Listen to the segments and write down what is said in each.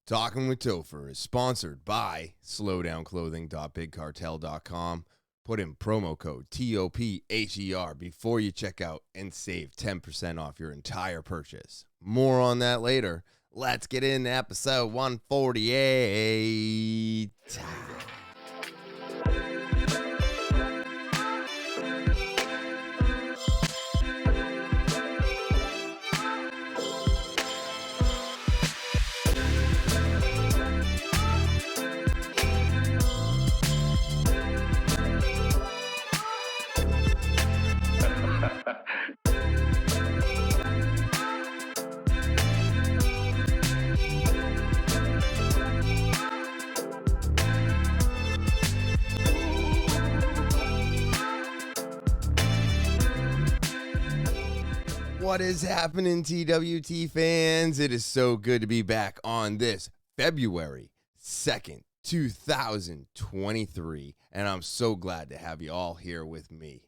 Talking with Topher is sponsored by slowdownclothing.bigcartel.com. Put in promo code TOPHER before you check out and save 10% off your entire purchase. More on that later. Let's get into episode 148. What is happening, TwT fans? It is so good to be back on this February 2nd, 2023, and I'm so glad to have you all here with me.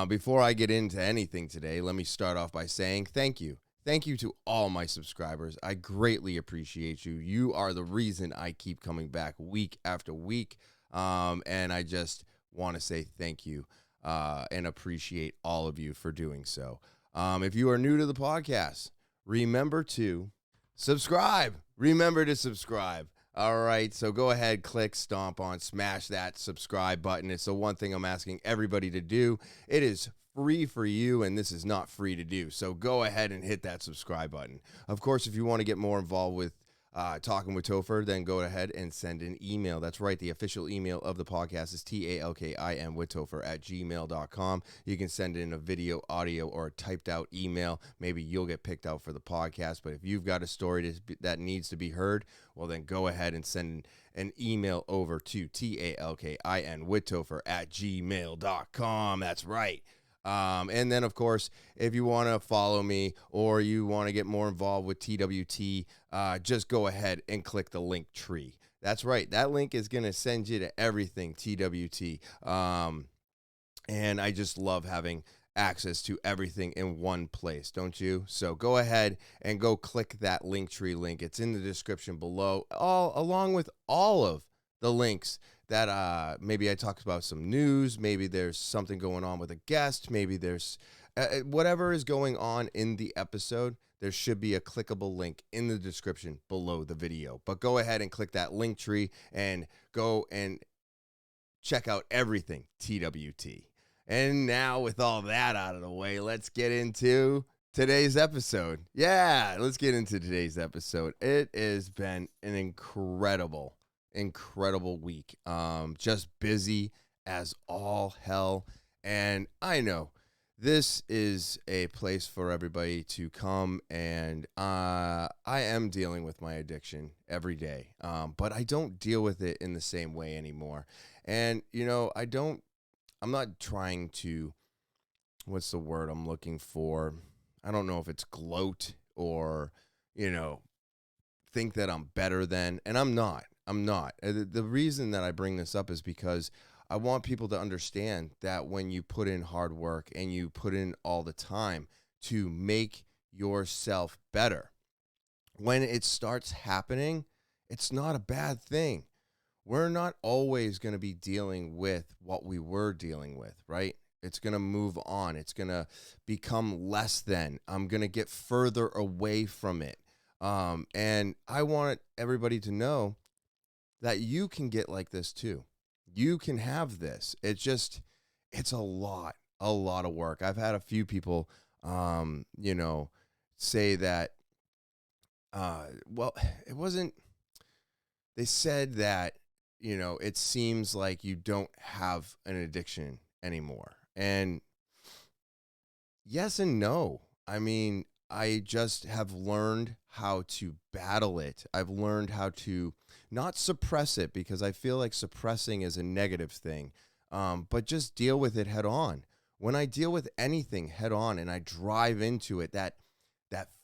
Before I get into anything today, let me start off by saying thank you. Thank you to all my subscribers. I greatly appreciate you. You are the reason I keep coming back week after week, and I just want to say thank you and appreciate all of you for doing so. If you are new to the podcast, remember to subscribe. Remember to subscribe. All right, so go ahead, click, stomp on, smash that subscribe button. It's the one thing I'm asking everybody to do. It is free for you, and this is not free to do. So go ahead and hit that subscribe button. Of course, if you want to get more involved with Talking with Topher, then go ahead and send an email. That's right. The official email of the podcast is talkinwithtopher@gmail.com. You can send in a video, audio, or a typed out email. Maybe you'll get picked out for the podcast. But if you've got a story that needs to be heard, well, then go ahead and send an email over to talkinwithtopher@gmail.com. That's right. And then, of course, if you want to follow me or you want to get more involved with TwT, just go ahead and click the link tree. That's right. That link is going to send you to everything TwT. And I just love having access to everything in one place, don't you? So go ahead and go click that link tree link. It's in the description below, along with all of the links that maybe I talked about some news, maybe there's something going on with a guest, maybe there's whatever is going on in the episode. There should be a clickable link in the description below the video. But go ahead and click that link tree and go and check out everything TwT. And now with all that out of the way, let's get into today's episode. Yeah, let's get into today's episode. It has been an incredible week. Just busy as all hell. And I know this is a place for everybody to come, and I am dealing with my addiction every day. But I don't deal with it in the same way anymore. And, you know, I'm not trying to, what's the word I'm looking for? I don't know if it's gloat or, you know, think that I'm better than, and I'm not. The reason that I bring this up is because I want people to understand that when you put in hard work and you put in all the time to make yourself better, when it starts happening, it's not a bad thing. We're not always going to be dealing with what we were dealing with, right? It's going to move on. It's going to become less than. I'm going to get further away from it. And I want everybody to know that you can get like this too. You can have this. It's a lot of work. I've had a few people, say that, it wasn't, they said that, it seems like you don't have an addiction anymore. And yes and no. I mean, I just have learned how to battle it. I've learned how to not suppress it, because I feel like suppressing is a negative thing, but just deal with it head on. When I deal with anything head on and I drive into it, that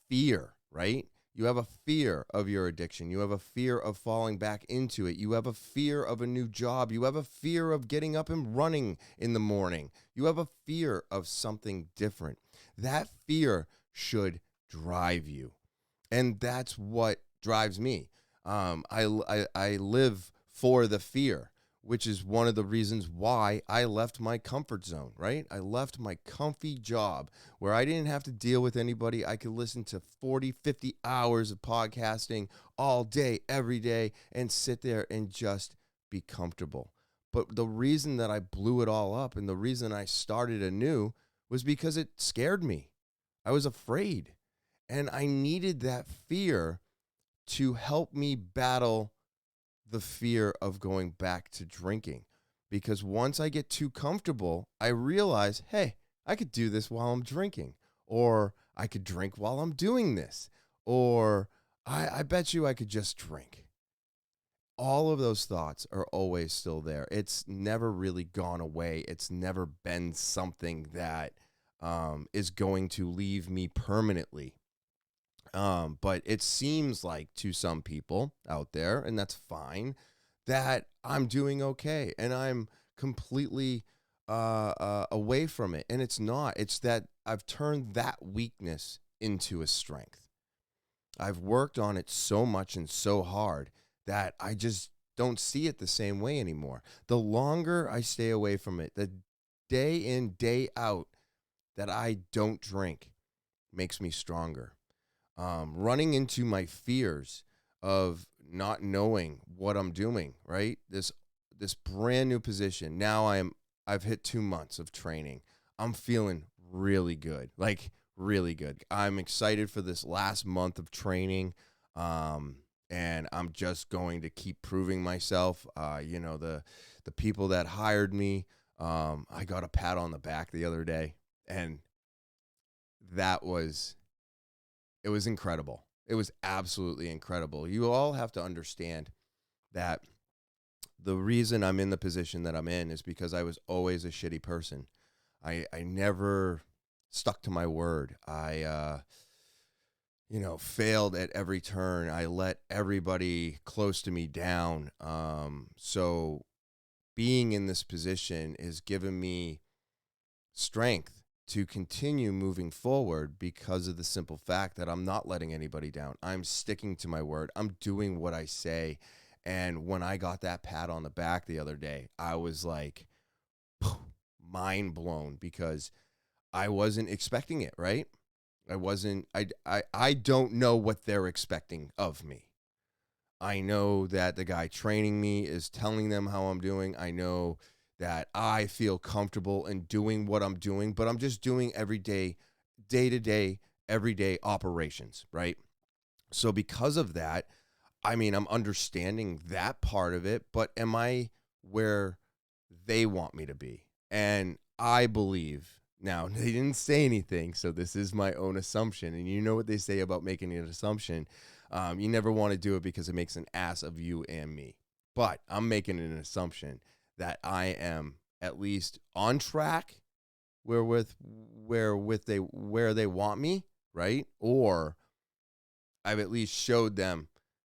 fear, right? You have a fear of your addiction. You have a fear of falling back into it. You have a fear of a new job. You have a fear of getting up and running in the morning. You have a fear of something different. That fear should drive you. And that's what drives me. I live for the fear, which is one of the reasons why I left my comfort zone, right? I left my comfy job where I didn't have to deal with anybody. I could listen to 40, 50 hours of podcasting all day, every day, and sit there and just be comfortable. But the reason that I blew it all up and the reason I started anew was because it scared me. I was afraid. And I needed that fear to help me battle the fear of going back to drinking. Because once I get too comfortable, I realize, hey, I could do this while I'm drinking, or I could drink while I'm doing this, or I bet you I could just drink. All of those thoughts are always still there. It's never really gone away. It's never been something that is going to leave me permanently. But it seems like to some people out there, and that's fine, that I'm doing okay and I'm completely away from it. And it's not. It's that I've turned that weakness into a strength. I've worked on it so much and so hard that I just don't see it the same way anymore. The longer I stay away from it, the day in, day out that I don't drink makes me stronger. Running into my fears of not knowing what I'm doing, right? This brand new position. Now I've hit 2 months of training. I'm feeling really good. Like really good. I'm excited for this last month of training. And I'm just going to keep proving myself. The people that hired me, I got a pat on the back the other day, and that was it was incredible. It was absolutely incredible. You all have to understand that the reason I'm in the position that I'm in is because I was always a shitty person. I never stuck to my word. I failed at every turn. I let everybody close to me down. So being in this position has given me strength to continue moving forward because of the simple fact that I'm not letting anybody down. I'm sticking to my word. I'm doing what I say. And when I got that pat on the back the other day, I was like mind blown because I wasn't expecting it, right? I don't know what they're expecting of me. I know that the guy training me is telling them how I'm doing. I know that I feel comfortable in doing what I'm doing, but I'm just doing every day to day, everyday operations, right? So because of that, I mean, I'm understanding that part of it, but am I where they want me to be? And I believe now, they didn't say anything, so this is my own assumption. And you know what they say about making an assumption. You never want to do it because it makes an ass of you and me. But I'm making an assumption that I am at least on track where they want me, right? Or I've at least showed them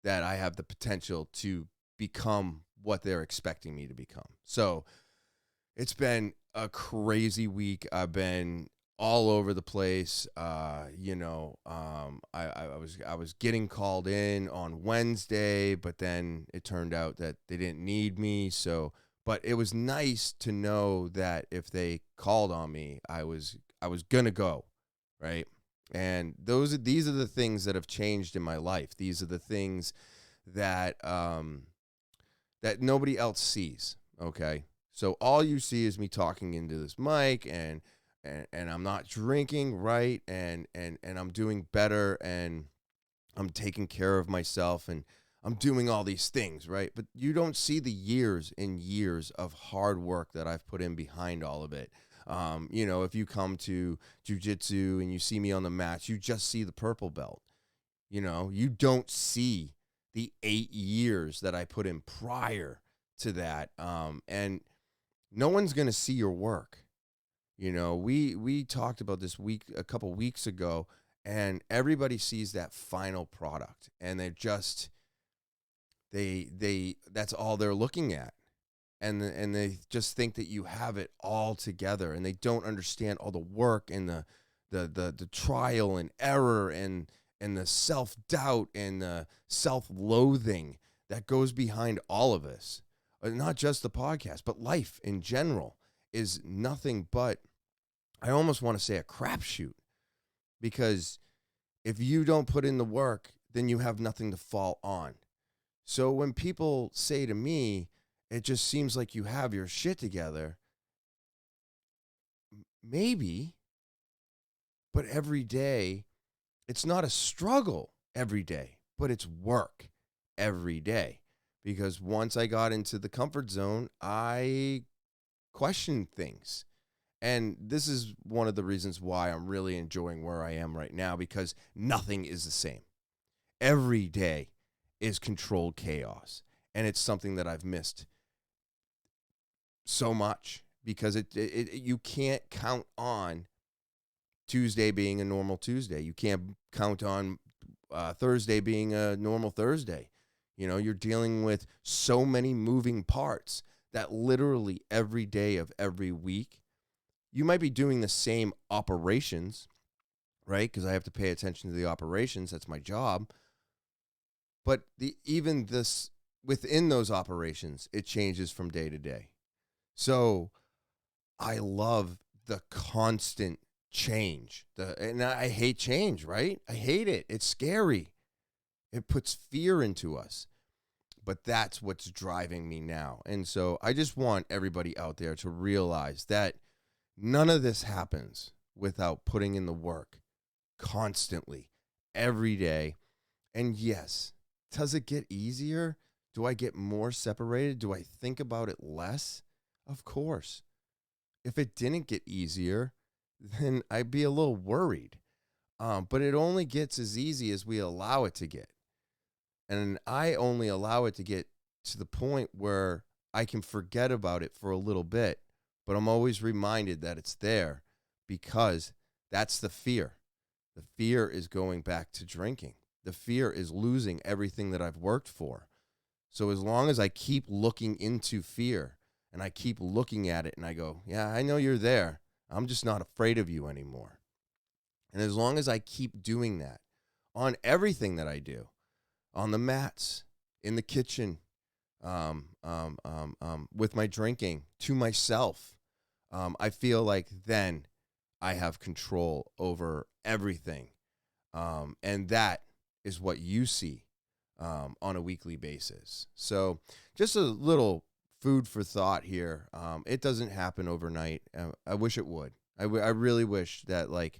that I have the potential to become what they're expecting me to become. So it's been a crazy week. I've been all over the place. I was getting called in on Wednesday, but then it turned out that they didn't need me. So, but it was nice to know that if they called on me, I was gonna go, right? And these are the things that have changed in my life. These are the things that that nobody else sees. Okay. So all you see is me talking into this mic and I'm not drinking, right? And I'm doing better and I'm taking care of myself and I'm doing all these things, right? But you don't see the years and years of hard work that I've put in behind all of it. If you come to jiu-jitsu and you see me on the mats, you just see the purple belt. You don't see the 8 years that I put in prior to that. And no one's going to see your work. We talked about this a couple weeks ago, and everybody sees that final product, and they're just that's all they're looking at, and they just think that you have it all together, and they don't understand all the work and the trial and error and and the self-doubt and the self-loathing that goes behind all of this, not just the podcast, but life in general, is nothing but, I almost want to say, a crapshoot. Because if you don't put in the work, then you have nothing to fall on. So when people say to me, it just seems like you have your shit together, maybe, but every day, it's not a struggle every day, but it's work every day. Because once I got into the comfort zone, I questioned things. And this is one of the reasons why I'm really enjoying where I am right now, because nothing is the same. Every day is controlled chaos. And it's something that I've missed so much, because you can't count on Tuesday being a normal Tuesday. You can't count on Thursday being a normal Thursday. You know, you're dealing with so many moving parts that literally every day of every week, you might be doing the same operations, right? Because I have to pay attention to the operations. That's my job. But even this, within those operations, it changes from day to day. So I love the constant change. And I hate change, right? I hate it. It's scary. It puts fear into us. But that's what's driving me now. And so I just want everybody out there to realize that none of this happens without putting in the work constantly, every day. And yes, does it get easier? Do I get more separated? Do I think about it less? Of course. If it didn't get easier, then I'd be a little worried. But it only gets as easy as we allow it to get. And I only allow it to get to the point where I can forget about it for a little bit. But I'm always reminded that it's there, because that's the fear. The fear is going back to drinking. The fear is losing everything that I've worked for. So as long as I keep looking into fear and I keep looking at it and I go, yeah, I know you're there. I'm just not afraid of you anymore. And as long as I keep doing that on everything that I do, on the mats, in the kitchen, with my drinking, to myself, I feel like then I have control over everything. And that is what you see on a weekly basis. So just a little food for thought here. It doesn't happen overnight. I wish it would. I really wish that, like,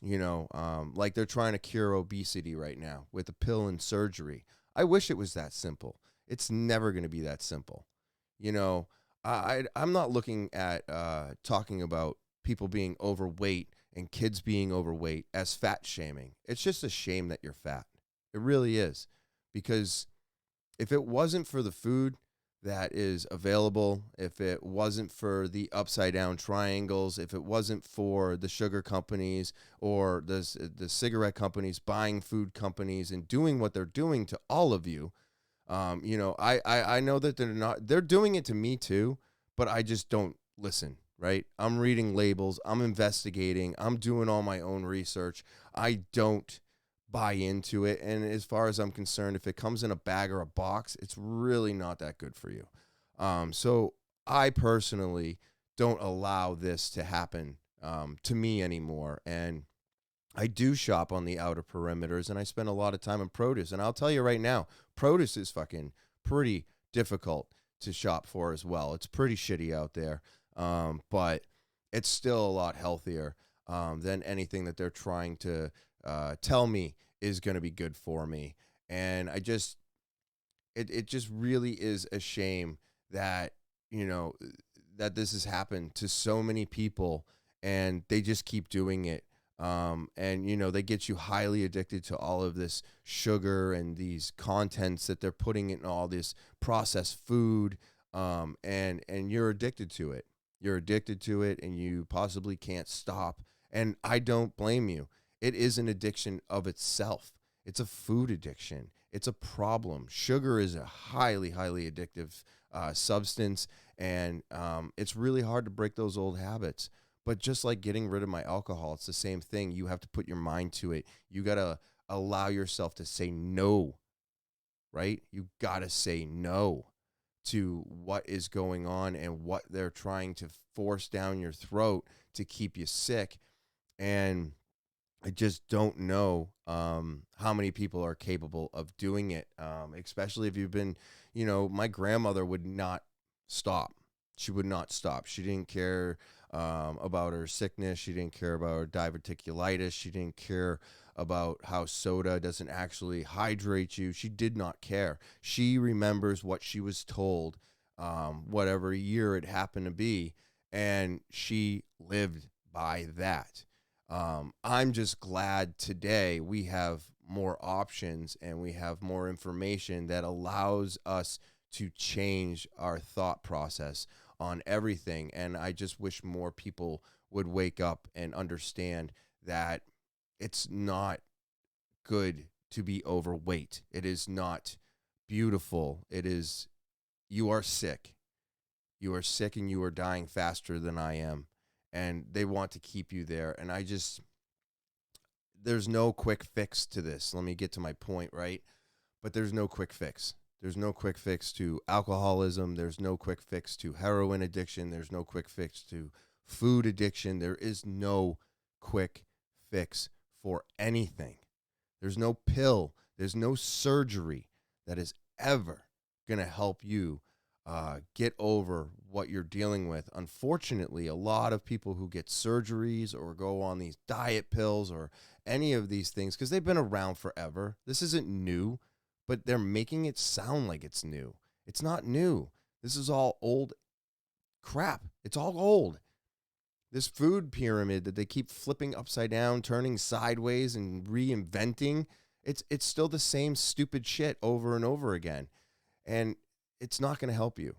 like they're trying to cure obesity right now with a pill and surgery. I wish it was that simple. It's never going to be that simple. I'm not looking at talking about people being overweight and kids being overweight as fat shaming. It's just a shame that you're fat. It really is. Because if it wasn't for the food that is available, if it wasn't for the upside down triangles, if it wasn't for the sugar companies or the cigarette companies buying food companies and doing what they're doing to all of you, I know that they're doing it to me too, but I just don't listen, right? I'm reading labels, I'm investigating, I'm doing all my own research. I don't buy into it. And as far as I'm concerned, if it comes in a bag or a box, it's really not that good for you. So I personally don't allow this to happen to me anymore. And I do shop on the outer perimeters, and I spend a lot of time in produce. And I'll tell you right now, produce is fucking pretty difficult to shop for as well. It's pretty shitty out there, but it's still a lot healthier than anything that they're trying to tell me is going to be good for me. And it just really is a shame that, that this has happened to so many people and they just keep doing it. And, they get you highly addicted to all of this sugar and these contents that they're putting in all this processed food. And you're addicted to it. You're addicted to it and you possibly can't stop. And I don't blame you. It is an addiction of itself. It's a food addiction. It's a problem. Sugar is a highly, highly addictive substance, and it's really hard to break those old habits. But just like getting rid of my alcohol, it's the same thing. You have to put your mind to it. You got to allow yourself to say no, right? You got to say no to what is going on and what they're trying to force down your throat to keep you sick. And I just don't know how many people are capable of doing it, especially if you've been, my grandmother would not stop. She would not stop. She didn't care about her sickness. She didn't care about her diverticulitis. She didn't care about how soda doesn't actually hydrate you. She did not care. She remembers what she was told, whatever year it happened to be, and she lived by that. I'm just glad today we have more options and we have more information that allows us to change our thought process on everything. And I just wish more people would wake up and understand that it's not good to be overweight. It is not beautiful. It is, you are sick. You are sick and you are dying faster than I am. And they want to keep you there. And there's no quick fix to this. Let me get to my point, right? But there's no quick fix. There's no quick fix to alcoholism. There's no quick fix to heroin addiction. There's no quick fix to food addiction. There is no quick fix for anything. There's no pill. There's no surgery that is ever going to help you get over what you're dealing with. Unfortunately, a lot of people who get surgeries or go on these diet pills or any of these things, because they've been around forever. This isn't new, but they're making it sound like it's new. It's not new. This is all old crap. It's all old. This food pyramid that they keep flipping upside down, turning sideways and reinventing, it's still the same stupid shit over and over again. And it's not going to help you.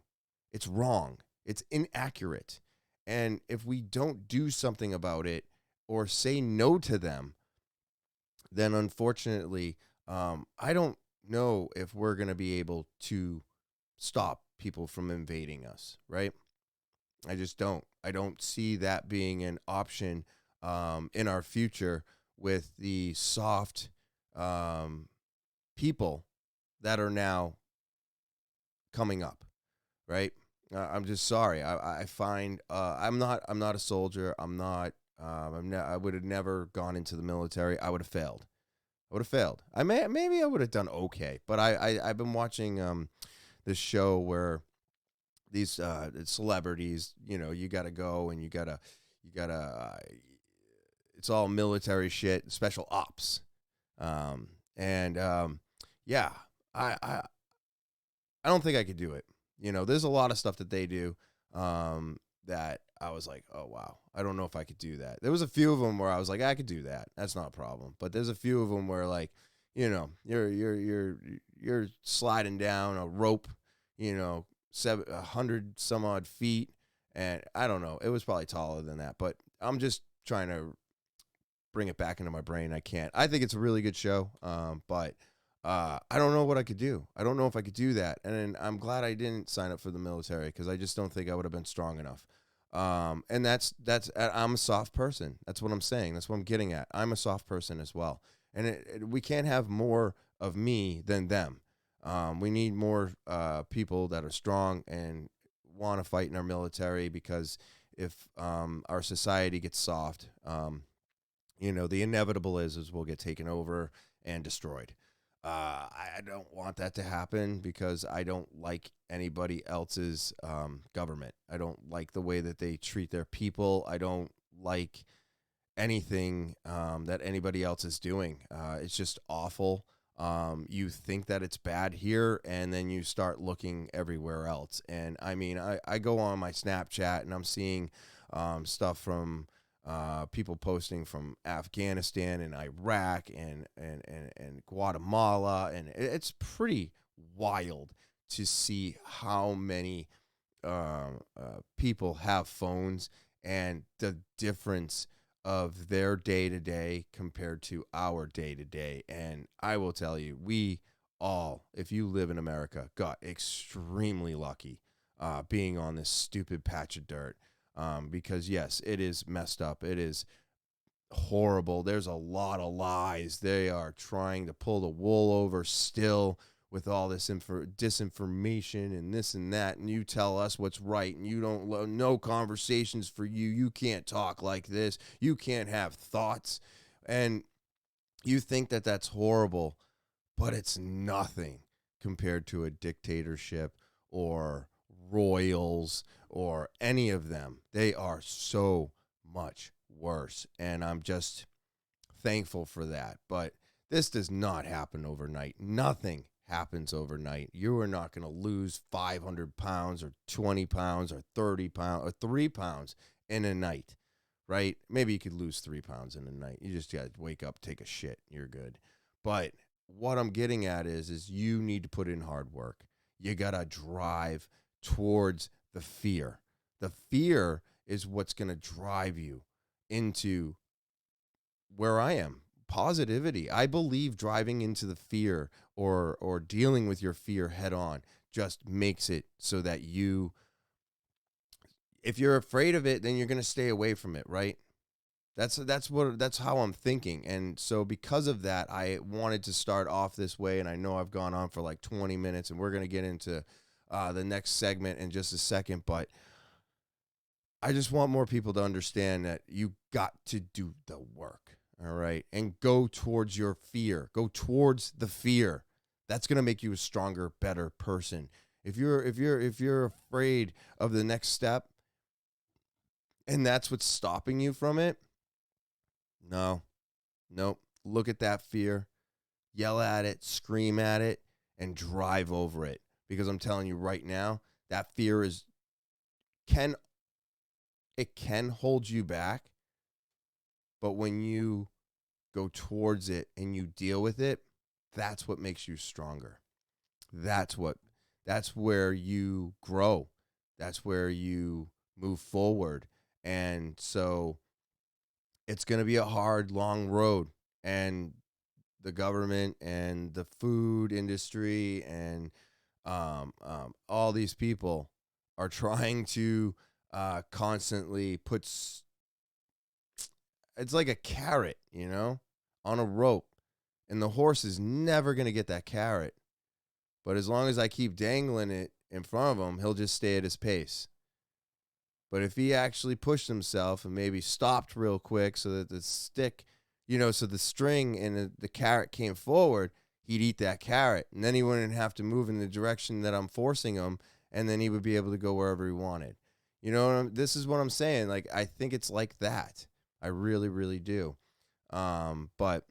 It's wrong. It's inaccurate. And if we don't do something about it or say no to them, then unfortunately, I don't know if we're going to be able to stop people from invading us, right? I just don't. I don't see that being an option in our future with the soft people that are now coming up, right? I'm just sorry. I find I'm not a soldier. I would have never gone into the military. I would have failed. Maybe I would have done okay, but I've been watching this show where these celebrities, you got to go and you gotta it's all military shit, special ops, yeah, I don't think I could do it. There's a lot of stuff that they do that I was like, oh wow, I don't know if I could do that. There was a few of them where I was like, I could do that. That's not a problem. But there's a few of them where you're sliding down a rope, 100 some odd feet, and I don't know. It was probably taller than that, but I'm just trying to bring it back into my brain. I can't. I think it's a really good show, but I don't know what I could do. I don't know if I could do that. And I'm glad I didn't sign up for the military because I just don't think I would have been strong enough. And that's I'm a soft person. That's what I'm saying. That's what I'm getting at. I'm a soft person as well. And we can't have more of me than them. We need more people that are strong and want to fight in our military, because if our society gets soft, the inevitable is we'll get taken over and destroyed. I don't want that to happen because I don't like anybody else's government. I don't like the way that they treat their people. I don't like anything that anybody else is doing. It's just awful. You think that it's bad here, and then you start looking everywhere else. And I mean, I go on my Snapchat and I'm seeing stuff from people posting from Afghanistan and Iraq and Guatemala, and it's pretty wild to see how many people have phones and the difference of their day-to-day compared to our day-to-day. And I will tell you, we all, if you live in America, got extremely lucky being on this stupid patch of dirt. Because yes, it is messed up. It is horrible. There's a lot of lies. They are trying to pull the wool over still with all this disinformation and this and that, and you tell us what's right, and you don't no conversations for you. You can't talk like this. You can't have thoughts, and you think that that's horrible, but it's nothing compared to a dictatorship or royals or any of them. They are so much worse, and I'm just thankful for that. But this does not happen overnight. Nothing happens overnight. You are not going to lose 500 pounds or 20 pounds or 30 pounds or 3 pounds in a night, right? Maybe you could lose 3 pounds in a night. You just got to wake up, take a shit. You're good. But what I'm getting at is you need to put in hard work. You got to drive towards the fear. The fear is what's going to drive you into where I am. Positivity. I believe driving into the fear or dealing with your fear head on just makes it so that if you're afraid of it, then you're going to stay away from it, right? That's how I'm thinking. And so because of that, I wanted to start off this way, and I know I've gone on for like 20 minutes, and we're going to get into the next segment in just a second, but I just want more people to understand that you got to do the work, all right? And go towards your fear. Go towards the fear. That's going to make you a stronger, better person. If you're afraid of the next step and that's what's stopping you from it, nope. Look at that fear, yell at it, scream at it, and drive over it. Because I'm telling you right now, that fear can hold you back, but when you go towards it and you deal with it, that's what makes you stronger. That's where you grow. That's where you move forward. And so it's going to be a hard, long road. And the government and the food industry and all these people are trying to constantly it's like a carrot, on a rope. And the horse is never going to get that carrot. But as long as I keep dangling it in front of him, he'll just stay at his pace. But if he actually pushed himself and maybe stopped real quick so that the stick, so the string and the carrot came forward, he'd eat that carrot. And then he wouldn't have to move in the direction that I'm forcing him. And then he would be able to go wherever he wanted. This is what I'm saying. Like, I think it's like that. I really, really do. But,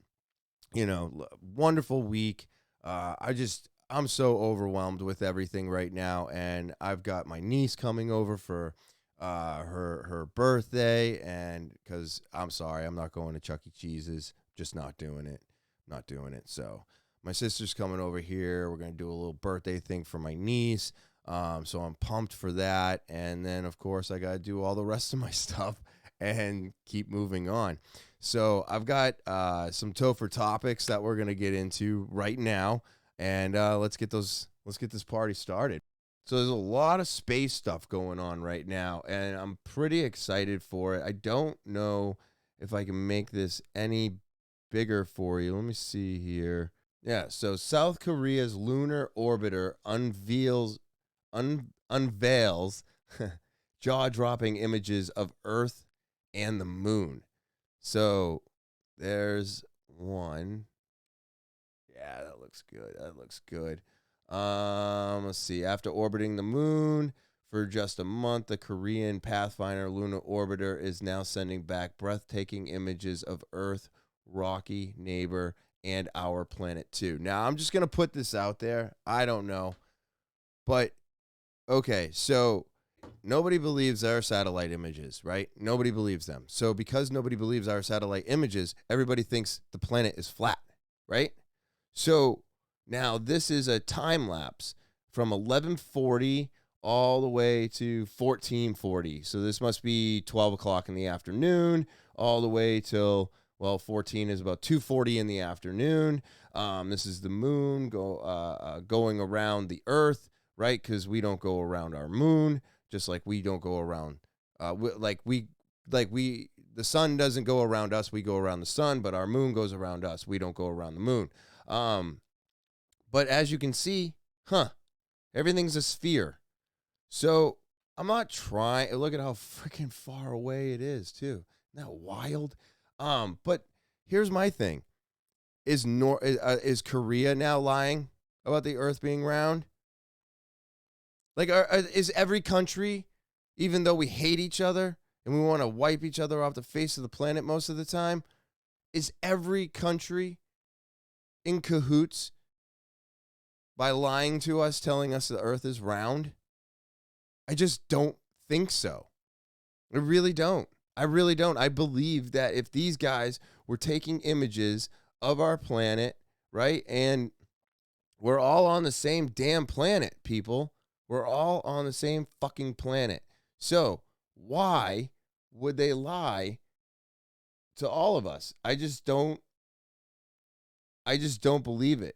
wonderful week. I'm so overwhelmed with everything right now. And I've got my niece coming over for her birthday, and because I'm sorry, I'm not going to Chuck E. Cheese's, just not doing it. So my sister's coming over here. We're gonna do a little birthday thing for my niece. So I'm pumped for that. And then of course I gotta do all the rest of my stuff and keep moving on. So I've got some Topher topics that we're gonna get into right now, and let's get this party started. So there's a lot of space stuff going on right now, and I'm pretty excited for it. I don't know if I can make this any bigger for you. Let me see here. Yeah, so South Korea's lunar orbiter unveils jaw-dropping images of Earth and the moon. So there's one. Yeah, that looks good. Let's see. After orbiting the moon for just a month, the Korean Pathfinder lunar orbiter is now sending back breathtaking images of Earth, rocky neighbor, and our planet too. Now, I'm just going to put this out there. I don't know. But, okay, so nobody believes our satellite images, right? Nobody believes them. So because nobody believes our satellite images, everybody thinks the planet is flat, right? So now this is a time lapse from 1140 all the way to 1440. So this must be 12 o'clock in the afternoon all the way till, 14 is about 2:40 in the afternoon. This is the moon going around the Earth, right? Because we don't go around our moon, just like we don't go around. the sun doesn't go around us, we go around the sun, but our moon goes around us, we don't go around the moon. But as you can see, everything's a sphere. So I'm not trying. Look at how freaking far away it is, too. Isn't that wild? But here's my thing: is Korea now lying about the Earth being round? Like, is every country, even though we hate each other and we want to wipe each other off the face of the planet most of the time, is every country in cahoots by lying to us, telling us the Earth is round? I just don't think so. I really don't. I really don't. I believe that if these guys were taking images of our planet, right, and we're all on the same damn planet, people. We're all on the same fucking planet. So why would they lie to all of us? I just don't believe it.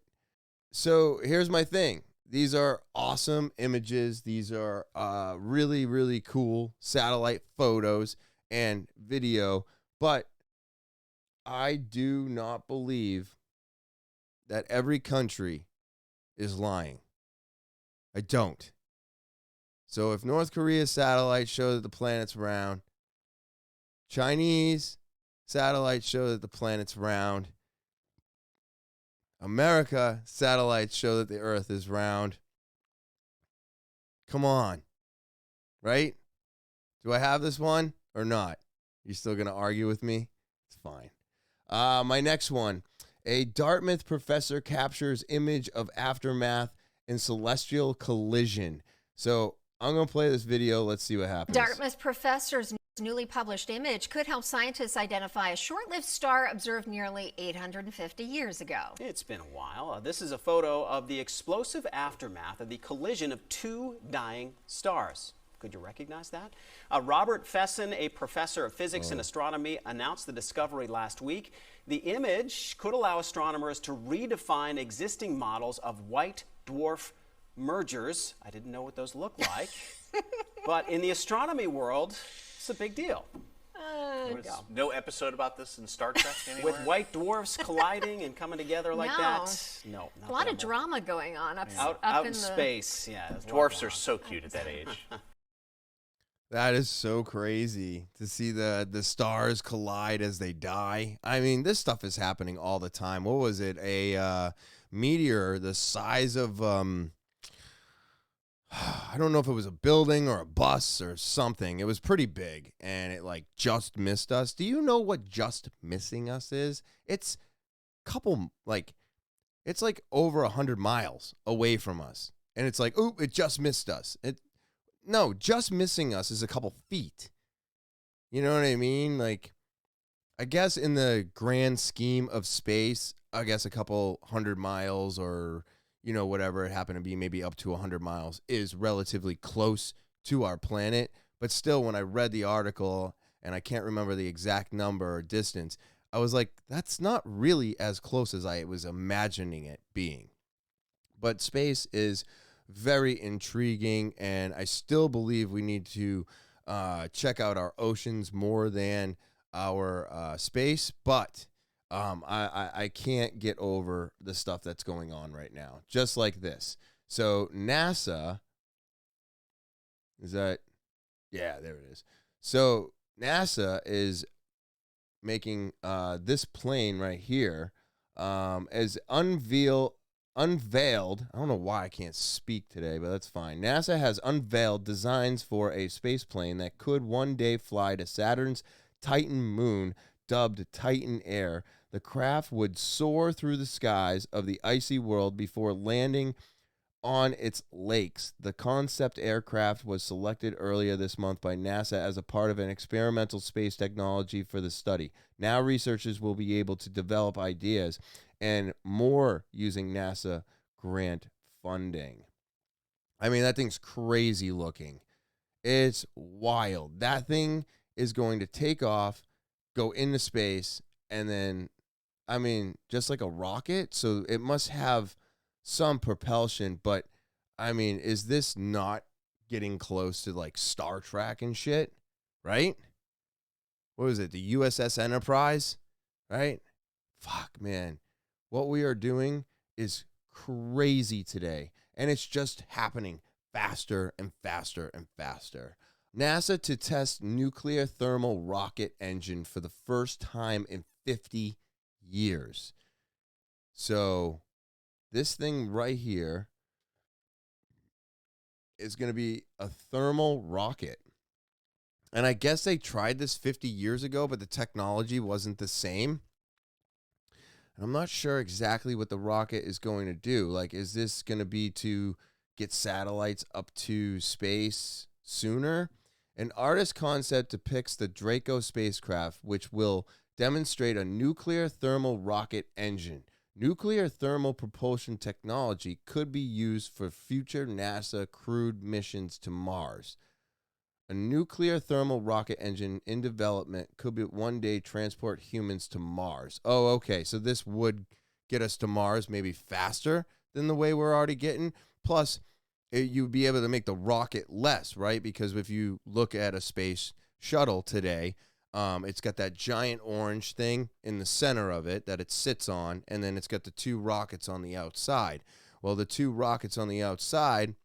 So here's my thing. These are awesome images. These are really, really cool satellite photos and video. But I do not believe that every country is lying. I don't. So if North Korea's satellites show that the planet's round, Chinese satellites show that the planet's round, America satellites show that the Earth is round. Come on. Right? Do I have this one or not? You still going to argue with me? It's fine. My next one. A Dartmouth professor captures image of aftermath in celestial collision. So I'm going to play this video. Let's see what happens. Dartmouth professor's newly published image could help scientists identify a short-lived star observed nearly 850 years ago. It's been a while. This is a photo of the explosive aftermath of the collision of two dying stars. Could you recognize that? Robert Fesson, a professor of physics and astronomy, announced the discovery last week. The image could allow astronomers to redefine existing models of white dwarf mergers. I didn't know what those look like. But in the astronomy world, it's a big deal. No episode about this in Star Trek anywhere? With white dwarfs colliding and coming together like that? No. A lot of drama going on up in space. Yeah, dwarfs are so cute at that age. That is so crazy to see the stars collide as they die. I mean, this stuff is happening all the time. What was it? A meteor the size of I don't know if it was a building or a bus or something. It was pretty big, and it like just missed us. Do you know what just missing us is? It's it's like over 100 miles away from us, and it's like, oop, it just missed us. No, just missing us is a couple feet. You know what I mean? Like, I guess in the grand scheme of space, I guess a couple 100 miles or, you know, whatever it happened to be, maybe up to 100 miles is relatively close to our planet. But still, when I read the article, and I can't remember the exact number or distance, I was like, that's not really as close as I was imagining it being. But space is very intriguing, and I still believe we need to check out our oceans more than our space. But I can't get over the stuff that's going on right now, just like this. So NASA, there it is. So NASA is making this plane right here as unveiled. I don't know why I can't speak today, but that's fine. NASA has unveiled designs for a space plane that could one day fly to Saturn's Titan moon, dubbed Titan Air. The craft would soar through the skies of the icy world before landing on its lakes. The concept aircraft was selected earlier this month by NASA as a part of an experimental space technology for the study. Now researchers will be able to develop ideas and more using NASA grant funding. I mean, that thing's crazy looking. It's wild. That thing is going to take off, go into space, and then, I mean, just like a rocket. So it must have some propulsion, but I mean, is this not getting close to like Star Trek and shit? Right? what was it? The USS Enterprise, right? Fuck, man. What we are doing is crazy today, and it's just happening faster and faster and faster. NASA to test nuclear thermal rocket engine for the first time in 50 years. So this thing right here is going to be a thermal rocket. And I guess they tried this 50 years ago, but the technology wasn't the same. And I'm not sure exactly what the rocket is going to do. Like, is this going to be to get satellites up to space sooner? An artist concept depicts the Draco spacecraft, which will demonstrate a nuclear thermal rocket engine. Nuclear thermal propulsion technology could be used for future NASA crewed missions to Mars. A nuclear thermal rocket engine in development could be one day transport humans to Mars. Oh, okay. So this would get us to Mars maybe faster than the way we're already getting. Plus, you'd be able to make the rocket less, right? Because if you look at a space shuttle today, it's got that giant orange thing in the center of it that it sits on, and then it's got the two rockets on the outside. Well, the two rockets on the outside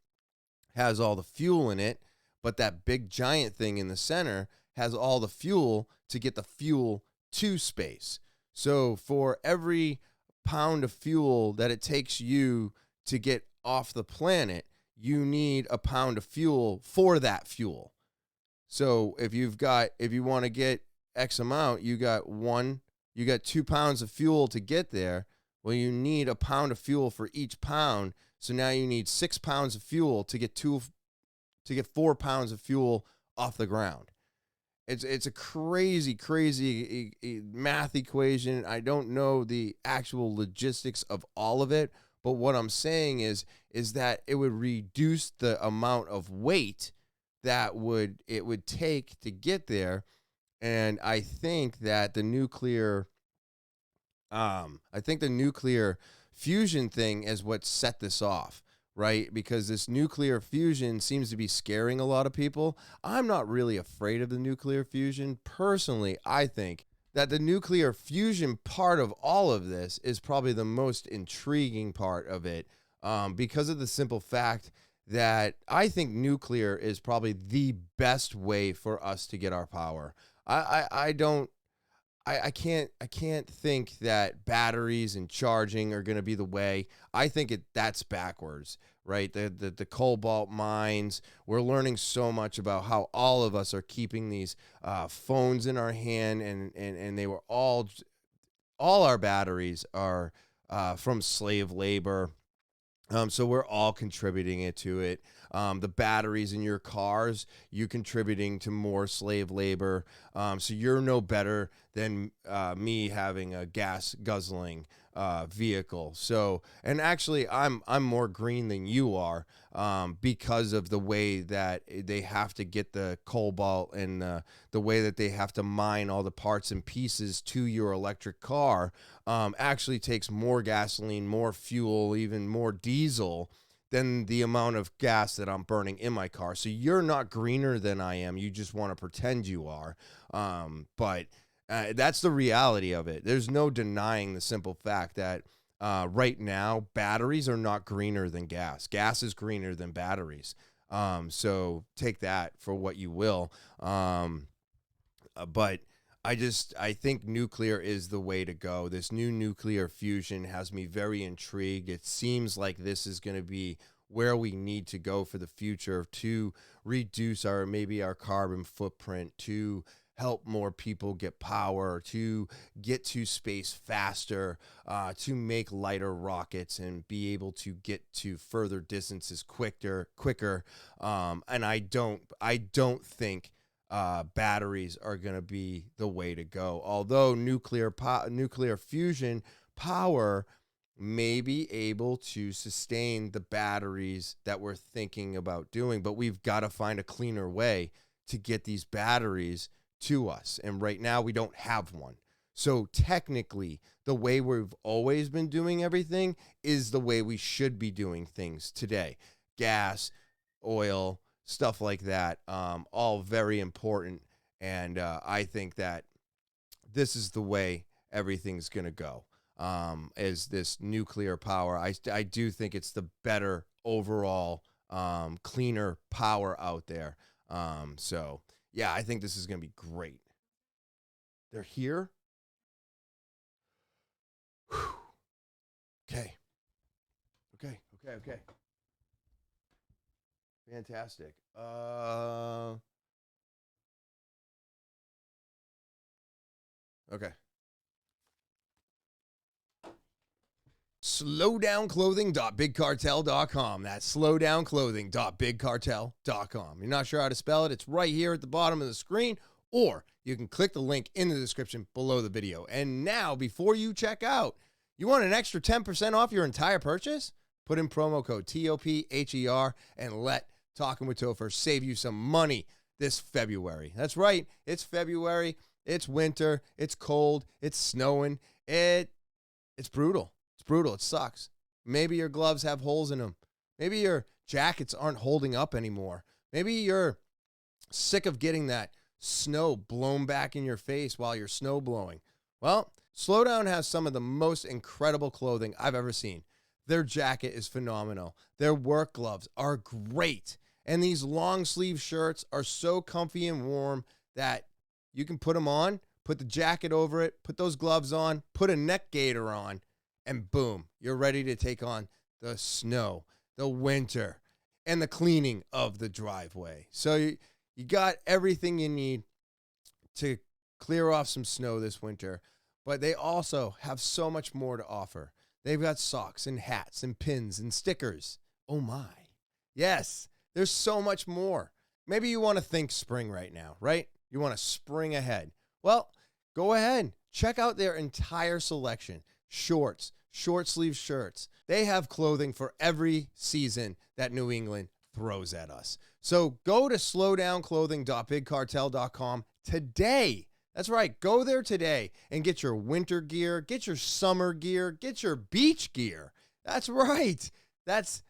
has all the fuel in it, but that big giant thing in the center has all the fuel to get the fuel to space. So for every pound of fuel that it takes you to get off the planet, you need a pound of fuel for that fuel. So if you want to get X amount, you got 2 pounds of fuel to get there. Well, you need a pound of fuel for each pound. So now you need 6 pounds of fuel to get 4 pounds of fuel off the ground. It's a crazy math equation. I don't know the actual logistics of all of it, but what I'm saying is that it would reduce the amount of weight that it would take to get there. And I think that the nuclear fusion thing is what set this off, right? Because this nuclear fusion seems to be scaring a lot of people. I'm not really afraid of the nuclear fusion. Personally, I think that the nuclear fusion part of all of this is probably the most intriguing part of it, because of the simple fact that I think nuclear is probably the best way for us to get our power. I can't think that batteries and charging are going to be the way. I think that's backwards, right? The cobalt mines. We're learning so much about how all of us are keeping these phones in our hand, and they were all our batteries are from slave labor. So we're all contributing to it. The batteries in your cars, you contributing to more slave labor. So you're no better than me having a gas guzzling vehicle. So, and actually, I'm more green than you are, because of the way that they have to get the cobalt and the way that they have to mine all the parts and pieces to your electric car. Actually takes more gasoline, more fuel, even more diesel than the amount of gas that I'm burning in my car. So you're not greener than I am. You just want to pretend you are. But that's the reality of it. There's no denying the simple fact that right now, batteries are not greener than gas. Gas is greener than batteries. So take that for what you will. But I think nuclear is the way to go. This new nuclear fusion has me very intrigued. It seems like this is going to be where we need to go for the future to reduce our carbon footprint, to help more people get power, to get to space faster, to make lighter rockets and be able to get to further distances quicker. And I don't think batteries are going to be the way to go. Although nuclear fusion power may be able to sustain the batteries that we're thinking about doing, but we've got to find a cleaner way to get these batteries to us. And right now we don't have one. So technically, the way we've always been doing everything is the way we should be doing things today. Gas, oil, stuff like that, all very important. And I think that this is the way everything's going to go. Is this nuclear power. I do think it's the better overall, cleaner power out there. So, yeah, I think this is going to be great. They're here. Whew. Okay. Okay. Fantastic. Okay. Slowdownclothing.bigcartel.com. That's slowdownclothing.bigcartel.com. You're not sure how to spell it? It's right here at the bottom of the screen, or you can click the link in the description below the video. And now, before you check out, you want an extra 10% off your entire purchase? Put in promo code TOPHER and let Talking with Topher save you some money this February. That's right. It's February. It's winter. It's cold. It's snowing. It's brutal. It's brutal. It sucks. Maybe your gloves have holes in them. Maybe your jackets aren't holding up anymore. Maybe you're sick of getting that snow blown back in your face while you're snow blowing. Well, Slowdown has some of the most incredible clothing I've ever seen. Their jacket is phenomenal. Their work gloves are great. And these long sleeve shirts are so comfy and warm that you can put them on, put the jacket over it, put those gloves on, put a neck gaiter on, and boom, you're ready to take on the snow, the winter, and the cleaning of the driveway. So you got everything you need to clear off some snow this winter, but they also have so much more to offer. They've got socks and hats and pins and stickers. Oh my. Yes, there's so much more. Maybe you want to think spring right now, right? You want to spring ahead. Well, go ahead. Check out their entire selection. Shorts, short sleeve shirts. They have clothing for every season that New England throws at us. So go to slowdownclothing.bigcartel.com today. That's right. Go there today and get your winter gear, get your summer gear, get your beach gear. That's right. That's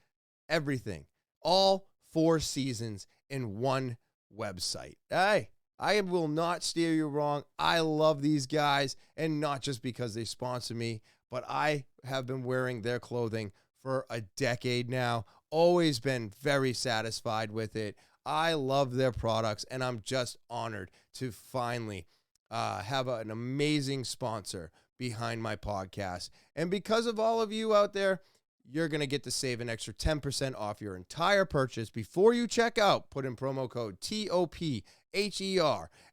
everything. All 4 seasons in one website. Hey, I will not steer you wrong. I love these guys, and not just because they sponsor me, but I have been wearing their clothing for a decade now. Always been very satisfied with it. I love their products, and I'm just honored to finally have an amazing sponsor behind my podcast. And because of all of you out there, you're going to get to save an extra 10% off your entire purchase before you check out. Put in promo code TOPHER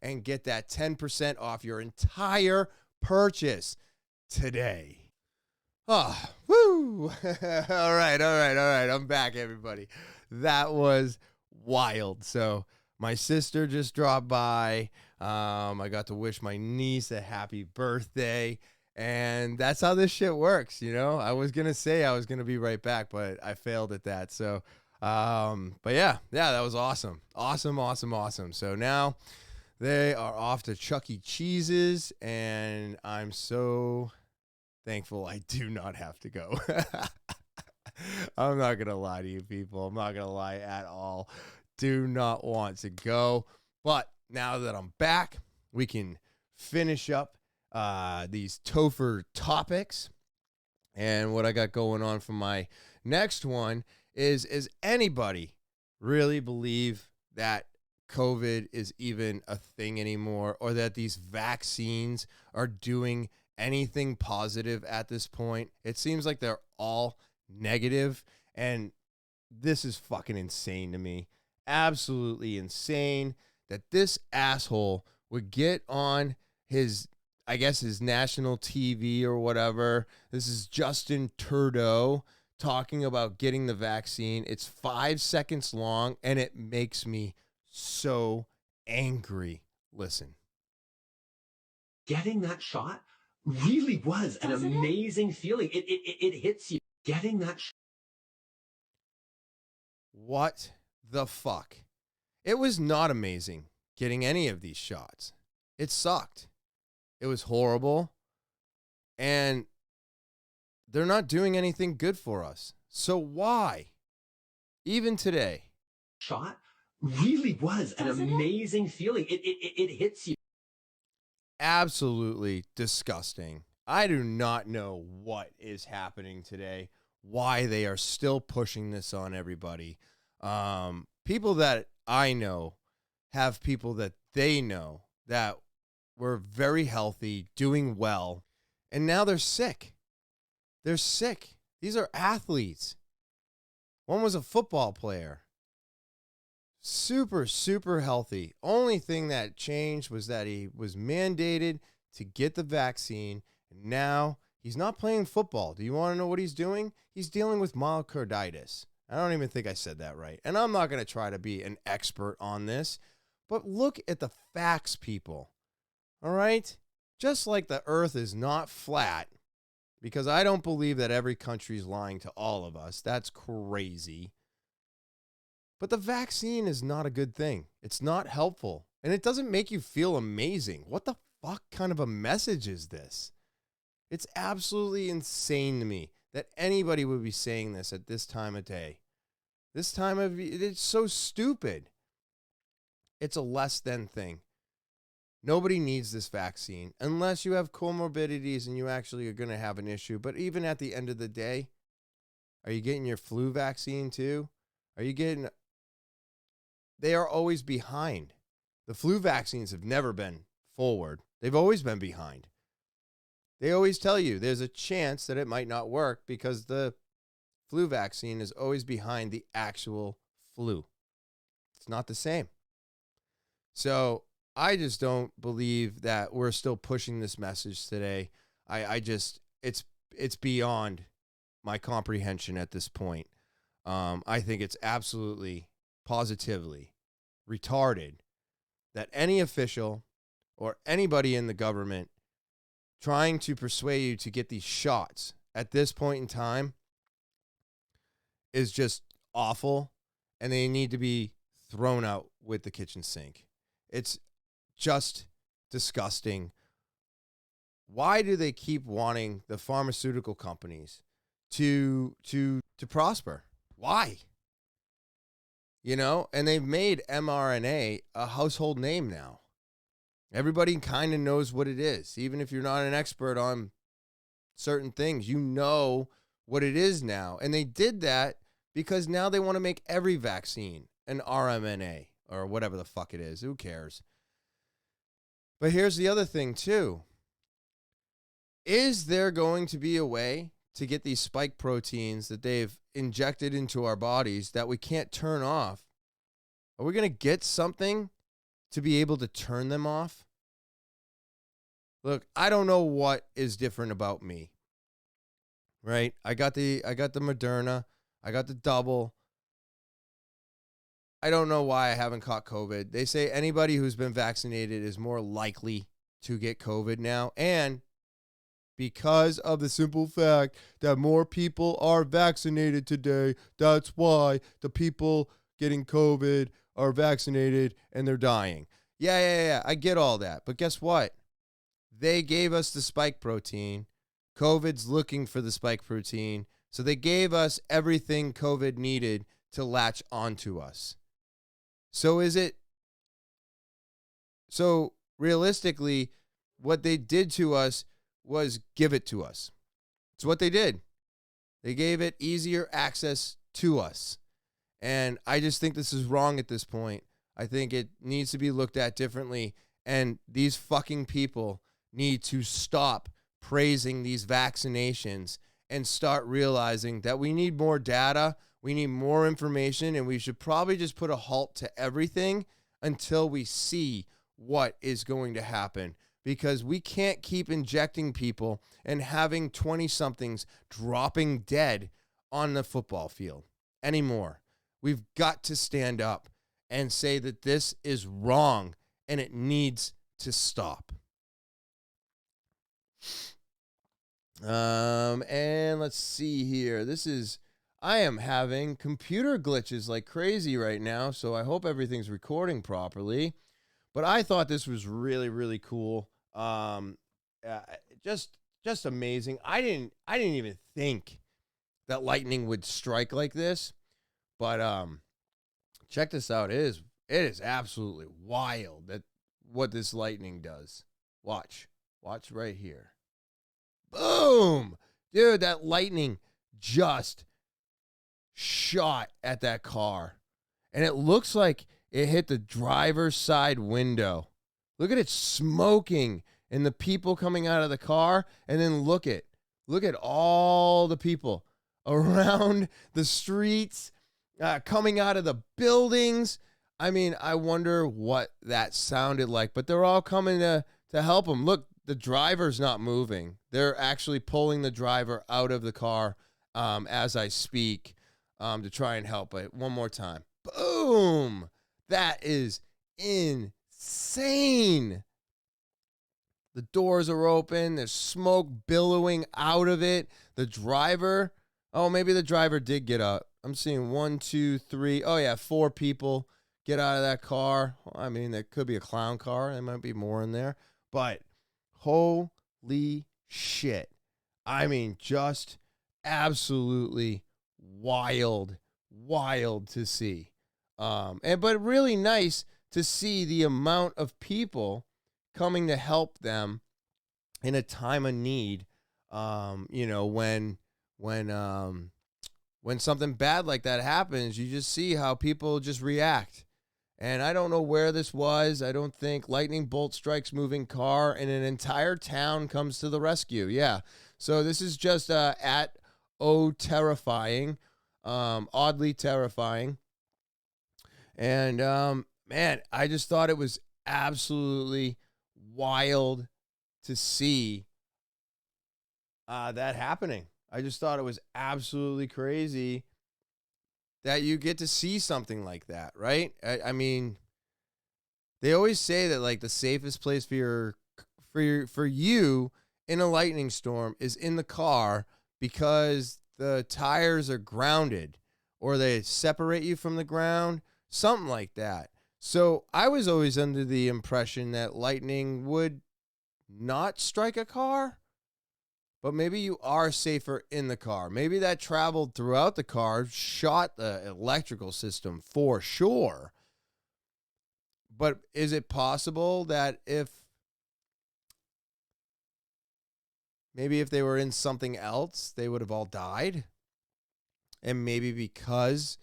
and get that 10% off your entire purchase today. Oh, woo. All right. I'm back, everybody. That was wild. So my sister just dropped by. I got to wish my niece a happy birthday, and that's how this shit works. You know, I was going to say I was going to be right back, but I failed at that. So, but yeah, that was awesome. Awesome. So now they are off to Chuck E. Cheese's, and I'm so thankful I do not have to go. I'm not going to lie to you people. I'm not going to lie at all. Do not want to go. But now that I'm back, we can finish up these Topher topics. And what I got going on for my next one is anybody really believe that COVID is even a thing anymore, or that these vaccines are doing anything positive at this point? It seems like they're all negative, and this is fucking insane to me. Absolutely insane that this asshole would get on his, I guess, his national TV or whatever. This is Justin Trudeau talking about getting the vaccine. It's 5 seconds long, and it makes me so angry. Listen. Getting that shot really was an amazing feeling. It hits you. Getting that shot. What the fuck? It was not amazing getting any of these shots. It sucked. It was horrible. And they're not doing anything good for us. So why? Even today. Shot really was an amazing feeling. It hits you. absolutely disgusting. I do not know what is happening today, why they are still pushing this on everybody. People that I know have people that they know that were very healthy, doing well, and now they're sick. They're sick. These are athletes. One was a football player. Super, super healthy. Only thing that changed was that he was mandated to get the vaccine. And now he's not playing football. Do you want to know what he's doing? He's dealing with myocarditis. I don't even think I said that right. And I'm not going to try to be an expert on this. But look at the facts, people. All right? Just like the earth is not flat, because I don't believe that every country is lying to all of us. That's crazy. But the vaccine is not a good thing. It's not helpful. And it doesn't make you feel amazing. What the fuck kind of a message is this? It's absolutely insane to me that anybody would be saying this at this time of day. This time of it's so stupid. It's a less than thing. Nobody needs this vaccine unless you have comorbidities and you actually are going to have an issue. But even at the end of the day, are you getting your flu vaccine too? Are you getting... They are always behind. The flu vaccines have never been forward. They've always been behind. They always tell you there's a chance that it might not work because the flu vaccine is always behind the actual flu. It's not the same. So I just don't believe that we're still pushing this message today. It's beyond my comprehension at this point. I think it's absolutely, positively retarded that any official or anybody in the government trying to persuade you to get these shots at this point in time is just awful, and they need to be thrown out with the kitchen sink. It's just disgusting. Why do they keep wanting the pharmaceutical companies to prosper? Why? You know, and they've made mRNA a household name now. Everybody kind of knows what it is. Even if you're not an expert on certain things, you know what it is now. And they did that because now they want to make every vaccine an RMNA or whatever the fuck it is. Who cares? But here's the other thing too. Is there going to be a way to get these spike proteins that they've injected into our bodies that we can't turn off? Are we going to get something to be able to turn them off? Look, I don't know what is different about me. Right? I got the Moderna, I got the double. I don't know why I haven't caught COVID. They say anybody who's been vaccinated is more likely to get COVID now, and because of the simple fact that more people are vaccinated today, that's why the people getting COVID are vaccinated and they're dying. Yeah, I get all that. But guess what? They gave us the spike protein. COVID's looking for the spike protein. So they gave us everything COVID needed to latch onto us. So realistically, what they did to us was give it to us. It's what they did. They gave it easier access to us. And I just think this is wrong at this point. I think it needs to be looked at differently. And these fucking people need to stop praising these vaccinations and start realizing that we need more data, we need more information, and we should probably just put a halt to everything until we see what is going to happen. Because we can't keep injecting people and having 20-somethings dropping dead on the football field anymore. We've got to stand up and say that this is wrong and it needs to stop. And let's see here. I am having computer glitches like crazy right now, so I hope everything's recording properly. But I thought this was really, really cool. Just amazing. I didn't even think that lightning would strike like this. But check this out. It is absolutely wild that what this lightning does. Watch right here. Boom! Dude, that lightning just shot at that car. And it looks like it hit the driver's side window. Look at it smoking and the people coming out of the car. And then look at all the people around the streets, coming out of the buildings. I mean, I wonder what that sounded like, but they're all coming to help them. Look, the driver's not moving. They're actually pulling the driver out of the car as I speak to try and help it. One more time. Boom! That is insane. The doors are open. There's smoke billowing out of it. The driver, maybe the driver did get out. I'm seeing 1, 2, 3. Oh, yeah, 4 people get out of that car. I mean, there could be a clown car. There might be more in there. But holy shit. I mean, just absolutely wild to see. But really nice to see the amount of people coming to help them in a time of need. When something bad like that happens, you just see how people just react. And I don't know where this was. I don't think lightning bolt strikes moving car and an entire town comes to the rescue. Yeah. So this is just at terrifying, oddly terrifying. And man, I just thought it was absolutely wild to see that happening. I just thought it was absolutely crazy that you get to see something like that, right? I mean, they always say that like the safest place for you in a lightning storm is in the car because the tires are grounded or they separate you from the ground, something like that. So I was always under the impression that lightning would not strike a car. But maybe you are safer in the car. Maybe that traveled throughout the car, shot the electrical system for sure. But is it possible that if they were in something else, they would have all died? And maybe because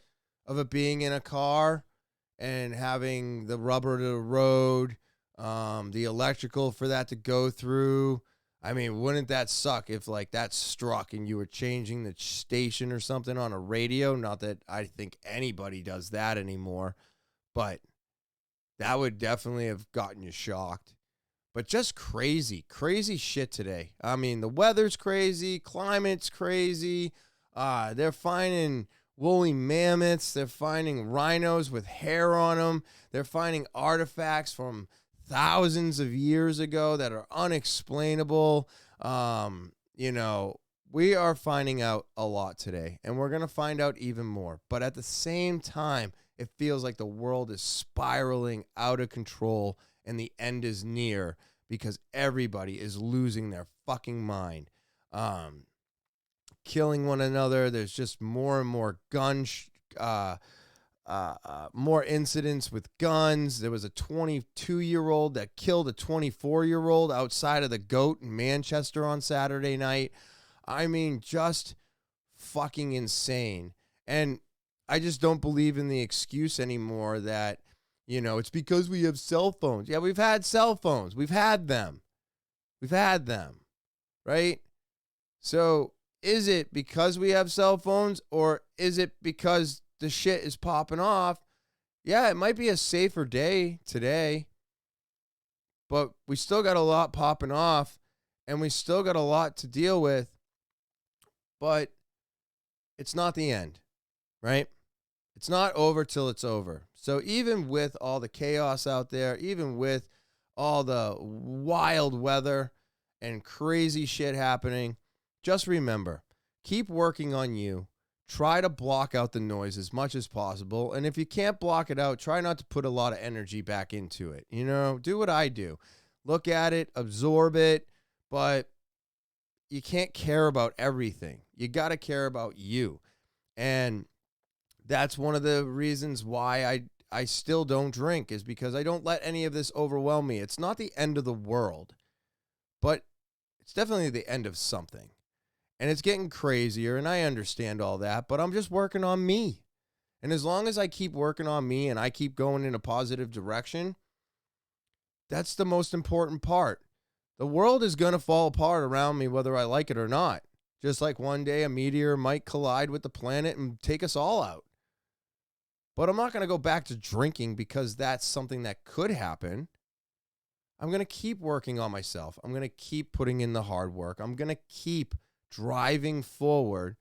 of it being in a car and having the rubber to the road, the electrical for that to go through, I mean, wouldn't that suck if like that struck and you were changing the station or something on a radio? Not that I think anybody does that anymore, but that would definitely have gotten you shocked. But just crazy shit today. I mean, the weather's crazy, climate's crazy. They're finding woolly mammoths. They're finding rhinos with hair on them. They're finding artifacts from thousands of years ago that are unexplainable. We are finding out a lot today, and we're going to find out even more. But at the same time, it feels like the world is spiraling out of control and the end is near because everybody is losing their fucking mind. Killing one another. There's just more and more more incidents with guns. There was a 22-year-old that killed a 24-year-old outside of the Goat in Manchester on Saturday night. I mean, just fucking insane. And I just don't believe in the excuse anymore that, it's because we have cell phones. Yeah, we've had cell phones. We've had them, right? So is it because we have cell phones or is it because the shit is popping off? Yeah, it might be a safer day today, but we still got a lot popping off and we still got a lot to deal with, but it's not the end, right? It's not over till it's over. So even with all the chaos out there, even with all the wild weather and crazy shit happening, just remember, keep working on you. Try to block out the noise as much as possible. And if you can't block it out, try not to put a lot of energy back into it. Do what I do. Look at it, absorb it, but you can't care about everything. You got to care about you. And that's one of the reasons why I still don't drink, is because I don't let any of this overwhelm me. It's not the end of the world. but it's definitely the end of something. And it's getting crazier, and I understand all that, but I'm just working on me. And as long as I keep working on me and I keep going in a positive direction, that's the most important part. The world is going to fall apart around me whether I like it or not. Just like one day a meteor might collide with the planet and take us all out. But I'm not going to go back to drinking because that's something that could happen. I'm going to keep working on myself. I'm going to keep putting in the hard work. I'm going to keep driving forward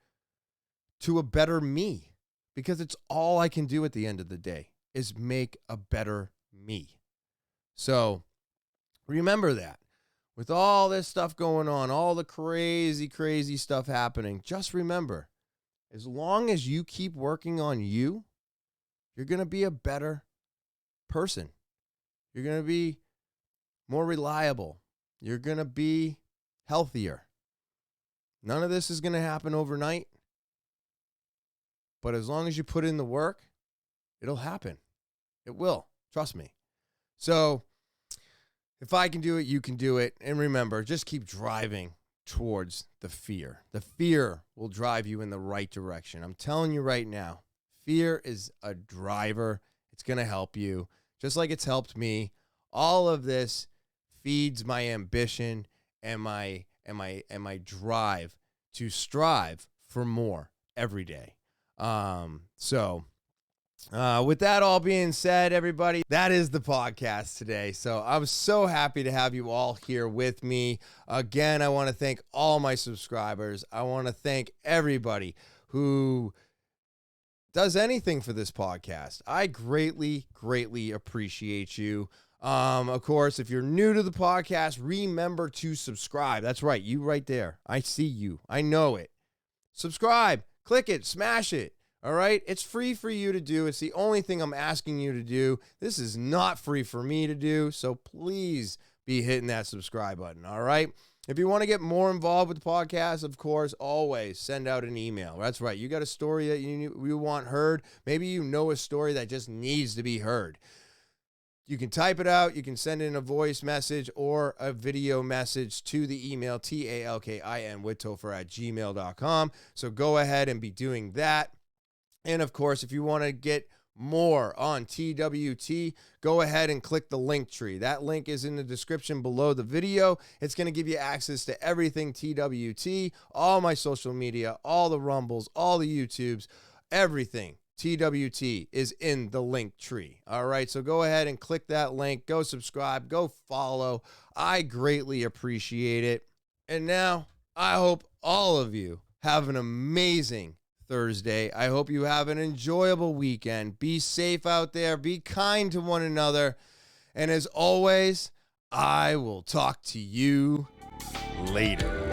to a better me, because it's all I can do at the end of the day is make a better me. So remember that. With all this stuff going on, all the crazy, crazy stuff happening, just remember, as long as you keep working on you, you're going to be a better person. You're going to be more reliable. You're going to be healthier. None of this is going to happen overnight. But as long as you put in the work, it'll happen. It will. Trust me. So if I can do it, you can do it. And remember, just keep driving towards the fear. The fear will drive you in the right direction. I'm telling you right now, fear is a driver. It's going to help you, just like it's helped me. All of this feeds my ambition and my drive to strive for more every day. With that all being said, everybody, that is the podcast today. So I'm so happy to have you all here with me. Again, I want to thank all my subscribers. I want to thank everybody who does anything for this podcast. I greatly, greatly appreciate you. Of course, if you're new to the podcast, remember to subscribe. That's right. You right there. I see you. I know it. Subscribe. Click it. Smash it. All right? It's free for you to do. It's the only thing I'm asking you to do. This is not free for me to do. So please be hitting that subscribe button. All right? If you want to get more involved with the podcast, of course, always send out an email. That's right. You got a story that you want heard. Maybe you know a story that just needs to be heard. You can type it out. You can send in a voice message or a video message to the email, talkinwithtopher@gmail.com. So go ahead and be doing that. And, of course, if you want to get more on TwT, go ahead and click the link tree. That link is in the description below the video. It's going to give you access to everything TwT, all my social media, all the Rumbles, all the YouTubes, everything. TwT is in the link tree. All right, so go ahead and click that link. Go subscribe. Go follow. I greatly appreciate it. And now I hope all of you have an amazing Thursday. I hope you have an enjoyable weekend. Be safe out there. Be kind to one another. And as always, I will talk to you later.